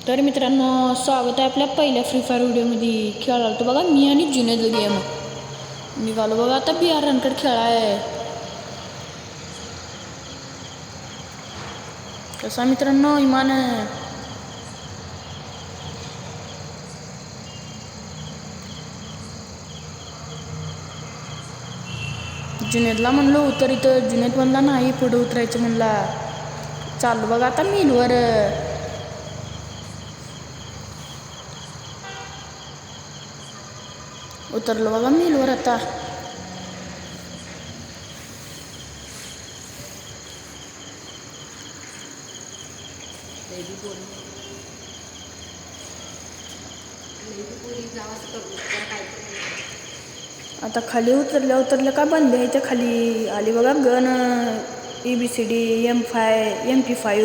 तर मित्रांनो, स्वागत आहे आपल्या पहिल्या फ्री फायर व्हिडिओमध्ये. खेळालो तो बघा मी आणि जुनेद गेम. निघालो बघा आता बिहार रनकट खेळाय. कसा मित्रांनो इमान जुनेदला म्हणलो उतर इथं. जुनेद म्हणला नाही पुढे उतरायचं म्हणला. चाललो बघा आता मिलवर. उतरलो बघा मिलवर आता. आता खाली उतरल्या का बंद आहे. इथं खाली आली बघा गन ABCD MP5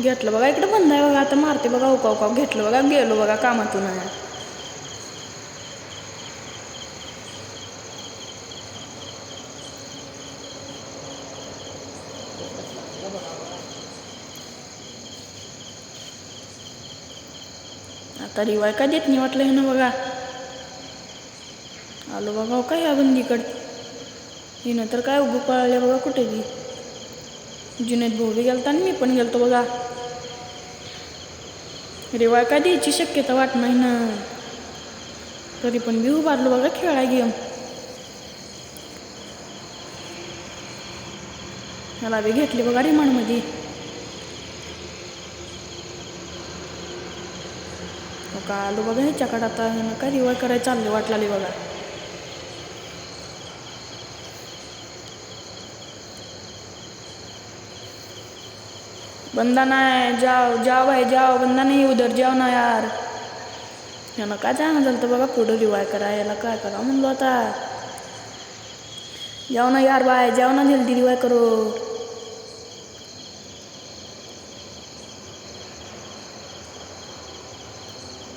घेतलं बघा. इकडे बंद आहे बघा. आता मारते बघा उका घेतलं बघा. गेलो बघा कामातून. आता रिवाय काय देत नाही वाटलं हे ना बघा. आलो बघा काय या बंदीकडे. हिनं तर काय उभं पळाले बघा कुठे बी. जुनेद भाऊ बी गेलता आणि मी पण गेलतो बघा. रिवाय काय द्यायची शक्यता वाट नाही ना. तरी पण बी उभारलो बघा खेळाय गेम. ह्याला बी घेतले बघा रिमांडमध्ये. का आलो बघा ह्याच्याकडे. आता ह्यानं काय रिवाय करायला चालले वाटलाली बघा. बंदा नाही. जाओ भाई जाओ. बंदा नाही उधर जाओ ना यार. ह्यानं काय जाणं झालं तर बघा पुढं रिवाय करा. याला काय करा म्हणलो आता. जाओ ना यार भाई जाओ ना जल्दी रिवाय करो.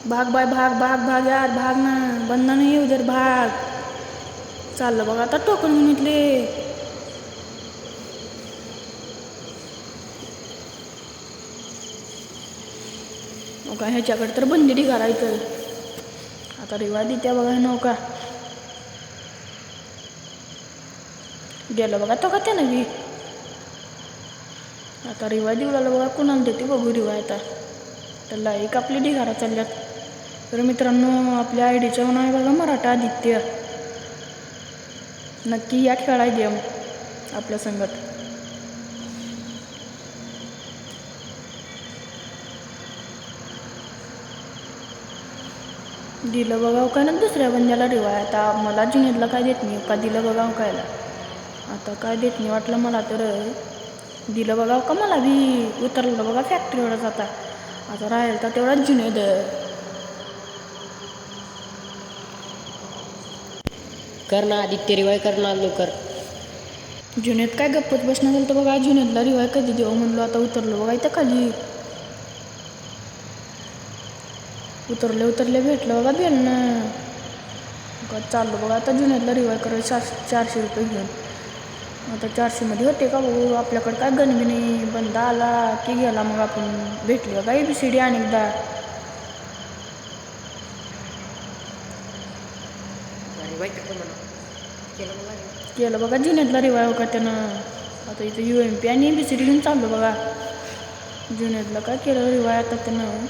भाग बाय भाग यार भाग ना. बंदा नाही उधर भाग. चाललं बघा आता टोकन मिनिटले. नौका ह्याच्याकडे तर बंदी करायचं. आता रिवाय देत्या बघा हे नौका. गेलं बघा तो का त्यानं बी. आता रिवाय देऊ लागलं बघा. कुणाला देते बघू रिवाय आता. त्याला एक आपली ढिगारा चालल्यात. तर मित्रांनो आपल्या आयडीचं नाव आहे बघा मराठा आदित्य. नक्की या खेळाय गेम आपल्या संगत. दिलं बघाव काय ना दुसऱ्या बंद्याला रिवाय. आता मला जुनेदला काय देत नाही का. दिलं बघाव कायला. आता काय देत नाही वाटलं मला तर. दिलं बघाव का मला बी. उतरलं बघा फॅक्टरीवरच आता. आता राहील तर तेवढाच जुनेद. कर ना आदित्य रिवाय कर ना लवकर. जुनेद काय गप्पत बसणं झालं तर बघा. जुनेदला रिवाय कधी देऊ म्हणलो. आता उतरलो बघा इथं खाली. उतरले भेटलं बघा बेलनं. चाललो बघा आता जुनेदला रिवाय करायला 400 रुपये घेऊन. आता 400 होते का बघू. आपल्याकडे काय गणबी नाही. बंदा आला की गेला मग आपण भेटली बघा ABCD अनेकदा. केलं बघा जुनेदला रिवाय हो का त्यानं. आता इथं UMP आणि ABCD घेऊन चाललो बघा. जुनेदला काय केलं रिवाय आता त्यानं.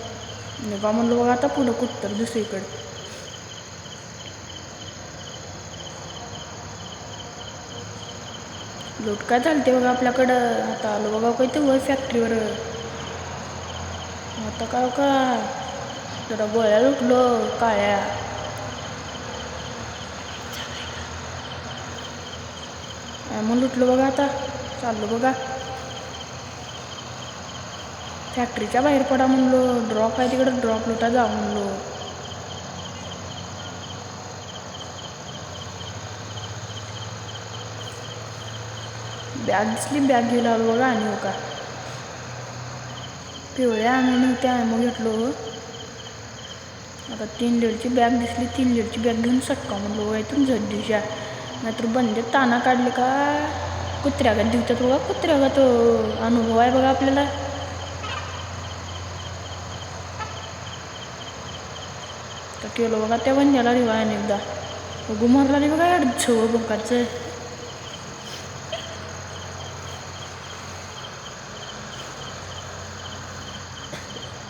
निघा म्हणलो बघा आता पुढं कुठं तर दुसरीकडे. लोट काय चालते बघा आपल्याकडं. आता आलो बघा काय ते वर फॅक्टरीवर. आता काय का जरा गोळ्या लुटलो काळ्या. मग लुटलो बघा आता. चाललो बघा फॅक्टरीच्या बाहेर पडा म्हणलो. ड्रॉप आहे तिकडं ड्रॉप लुटा जाऊ म्हणलो. बॅग दिसली बॅग घ्यायला आलो बघा. आणि हो का पिवळ्या आणून त्या मग घेतलो. आता 3 लीडची बॅग दिसली. 3 लीडची बॅग घेऊन सटका म्हणलो इथून झड्डीच्या. नाहीतर बंदे ताना काढले का कुत्र्यागत दिवतात बघा. कुत्र्यागत अनुभव आहे बघा आपल्याला. तर केलं बघा त्या बंद्याला रिवाय अनेकदा गुमारला रे बघा छव बंकाचं.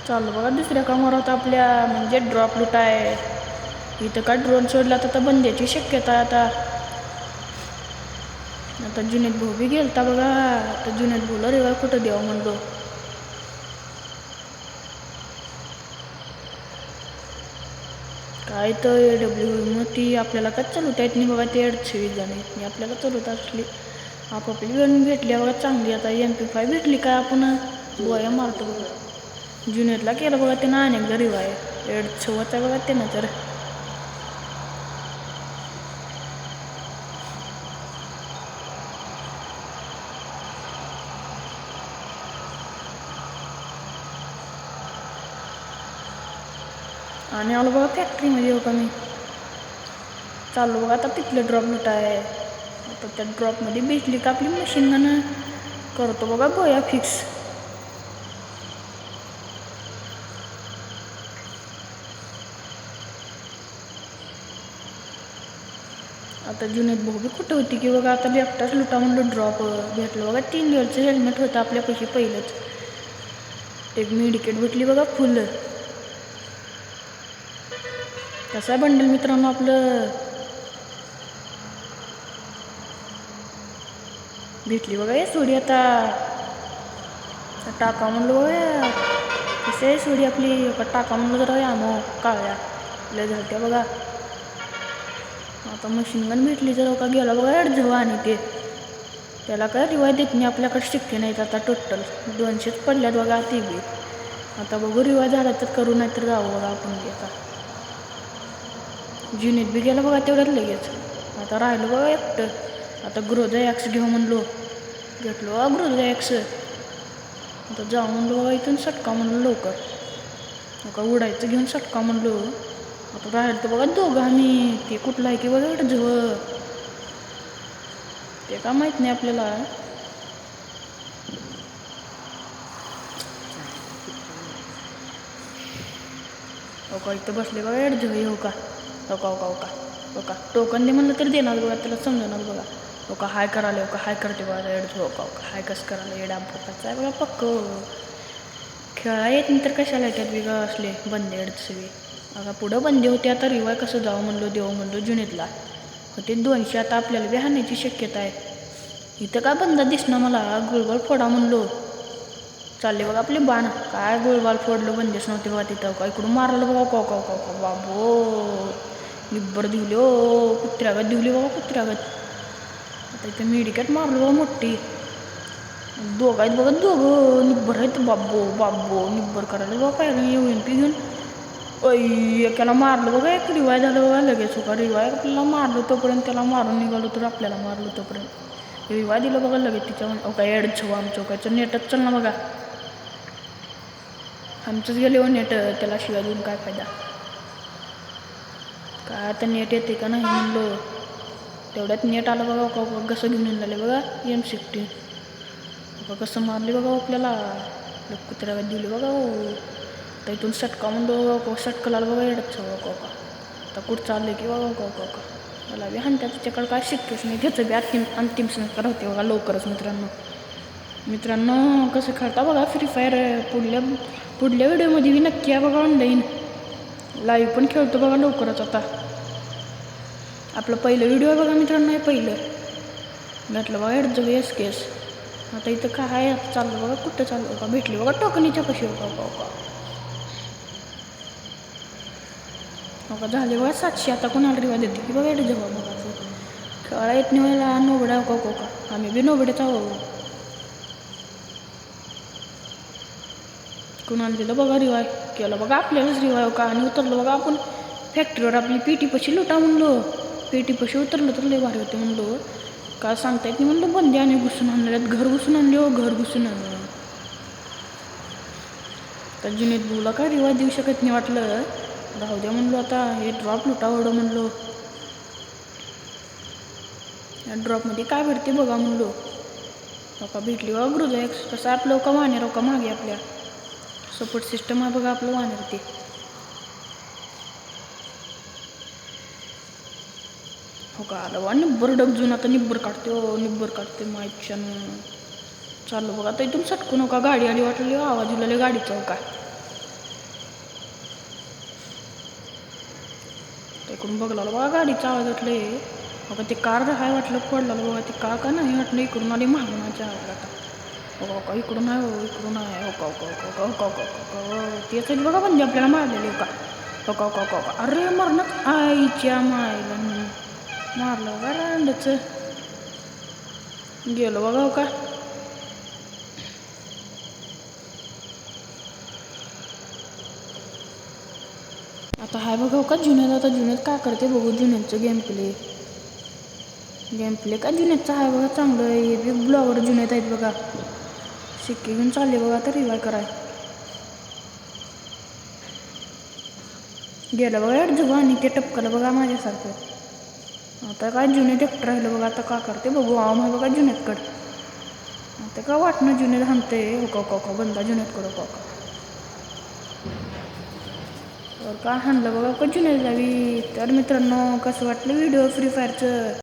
चालू बघा दुसऱ्या कामावर होता आपल्या म्हणजे ड्रॉप लूट आहे. इथं का ड्रोन सोडला तर बंद्याची शक्यता आहे आता जुनेद भाऊ बी गेलता बघा. आता जुनेद भाऊला रिवाय कुठं द्यावं म्हणलो. काय तर AW मग ती आपल्याला काय चालवता येत नाही बघा. ते 26 जण आहेत आपल्याला चालवत असली आपापली वेळ भेटली बघा चांगली. आता MP5 भेटली काय आपण गोया मारतो बघा. जुनेदला केलं बघा त्यानं अनेकदा रिवाय 26 आहे बघा त्यानं तर. आणि आलो बघा फॅक्टरीमध्ये हो का मी. चाललो बघा आता तिथलं ड्रॉप लूट आहे. आता त्या ड्रॉपमध्ये भेटली का आपली मशीन गन करतो बघा गोया फिक्स. आता जुनेद भाऊ बी कुठं होती की बघा. आता एकटाच लुटा म्हणलं ड्रॉप भेटलं बघा. 3 लेअरचं हेल्मेट होतं आपल्यापाशी पहिलंच. एक मेडिकेट भेटली बघा फुल. कसं आहे बंडल मित्रांनो आपलं. भेटली बघा सोडी आता टाका म्हणलं बघा. कसं आहे सोडी आपली टाका म्हणलं जरा आमो काळ्या लय झालत्या बघा. आता मशीन गन भेटली तर का गेला बघा जवा. आणि ते त्याला काय रिवाय देत नाही आपल्याकडे शक्य नाहीत. आता टोटल 200च पडल्यात बघा ते बी. आता बघू रिवाय झाला तर करू नाही तर जाऊ बघा आपण बी. आता जुनेद बी गेला बघा तेवढ्यात लगेच. आता राहिलो बघा एकटं. आता ग्रोजा X घेऊ म्हणलो. घेतलो बघा ग्रोजा X. आता जाऊ म्हणलो बघा इथून सटका म्हणलो लवकर. का उडायचं घेऊन सटका म्हणलो. आता राहिलं तर बघा दोघं आम्ही. ते कुठलं आहे की बघा एवढं जवळ ते का माहीत नाही आपल्याला. हो का इथं बसले बघा एवढं हो का. हो का हो का हो का हो का टोकन दे म्हणलं तर देणार बघा. त्याला समजणार बघा. हो का हाय करायला हो का हाय करते बघा एवढं. हो का हो का हाय कसं करायला एवढा फकाचं आहे बघा पक्क. खेळा येत नाही तर कशाला येतात वेगळं असले बंदे अडचवी. आता पुढं बंदे होते. आता रिवाय कसं जावं म्हणलो देऊ म्हणलो जुनेदला होते 200. आता आपल्याला बी हाणायची शक्यता आहे. इथं काय बंदा दिसणार मला. गुळगुळ फोडा म्हणलो. चालले बघा आपले बाण. काय गुळगाल फोडलं बंदेच नव्हते बघा तिथं. का इकडून मारलं बघा. का का का का बाबो निब्बर दिवली हो कुत्र्यागत दिवली बघा कुत्र्यागत. आता इथं मेडिकेट मारलं बघा मोठी. दोघं आहेत बघा दोघं निब्बर आहेत. बाबो बाबो निब्बर करायला बघा काय MP घेऊन. एकाला मारलं बघा. एक रिवाय झालं बघा लगेच. हो का रिवाय आपल्याला मारलं तोपर्यंत त्याला मारून निघालो तर आपल्याला मारलं तोपर्यंत रिवाय दिलं बघा लगेच तिच्या. काय एडच आमचं कायचं नेटच चल ना बघा. आमचंच गेले हो नेट. त्याला शिवाय देऊन काय फायदा. काय आता नेट येते का नाही म्हणलो. तेवढ्यात नेट आलं बघा. का कसं घेऊन येऊन झाले बघा M60. बघा कसं मारले बघा आपल्याला. कुत्र्याला दिले बघा हो. तर इथून सटका म्हणलो सटकला बघा एडच का आता कुठं चाललं की बघा का मला बी हाणत्या. त्याच्याकडं काय शक्यच नाही. त्याचं बी अंतिम संस्कार होते बघा लवकरच मित्रांनो कसं खेळता बघा फ्री फायर. पुढल्या व्हिडिओमध्ये बी नक्की आहे बघा ऑनलाईन. लाईव्ह पण खेळतो बघा लवकरच. आता आपलं पहिलं व्हिडिओ आहे बघा मित्रांनो. हे पहिलं भेटलं बघा एडचं SKS. आता इथं काय आहे आता चाललं बघा. कुठं चाललं का भेटली बघा टोकनीच्या कशी हो का झाले बघा 700. आता कोणाला रिवाय देते की बघा एवढं जवळ बघा. खेळा येत नाही मला नोबड्या हो का. आम्ही बी नोबड्याचा हो. कुणाला दिलं बघा रिवाय. केलं बघा आपल्यालाच रिवाय हो का. आणि उतरलो बघा आपण फॅक्टरीवर. आपली पेटीपाशी लुटा म्हणलो. पेटीपाशी उतरलं तर लय भारी होते म्हणलो. का सांगता येत नाही म्हणलं. बंदे आणि घुसून आणल्यात. घर घुसून आणले हो घर घुसून आणलं. तर जुनेद भाऊला काय रिवाय देऊ शकत नाही वाटलं. राहू द्या म्हणलो. आता हे ड्रॉप लुटावडं म्हणलो. या ड्रॉपमध्ये काय भेटते बघा म्हणलो. का भेटली बघा ग्रोजा X. कसं आपलं का वानेर का मागे आपल्या सपोर्ट सिस्टम आहे बघा आपलं वानेर ते. हो का आलं बा निब्बर डबजून आता निब्बर काढते निब्बर काढते मायच्यान चालू बघा आता इथून सटकू नका गाडी आली वाटली आवाज दिलेले गाडीचा हो काय इकडून बघला बघा गाडीचा आवाज वाटले बघा ते कार हाय वाटलं पडलं बघा ते कार का नाही वाटलं इकडून आली महागणाच्या आवाज आता हो का इकडून आहे हो इकडून आहे हो का हो का हो का तेच बघा म्हणजे आपल्याला मारलेले हो का हो का हो का अरे मरणच आईच्या मायला मारलं बघा रांडच गेलो बघा हो का आता हाय बघा हो का जुन्यात आता जुन्यात काय करते बघू जुन्याचं गेम प्ले का जुन्याचं आहे बघा चांगलं हे बी ब्लॉगर जुन्यात आहेत बघा शिक्के घेऊन चालले बघा तर रिवाय कराय गेलं बघा जुबा आणि ते टपकलं बघा माझ्यासारखं आता काय जुन्यात एकटं राहिलं बघा आता का करते बघू आम आहे बघा जुन्यातकडं आता काय वाटणं जुन्यात हाणते हो का बंदा जुन्यातकडं हो का का हाणलं बघा का जुन्यात जावी तर मित्रांनो कसं वाटलं व्हिडिओ फ्री फायरचं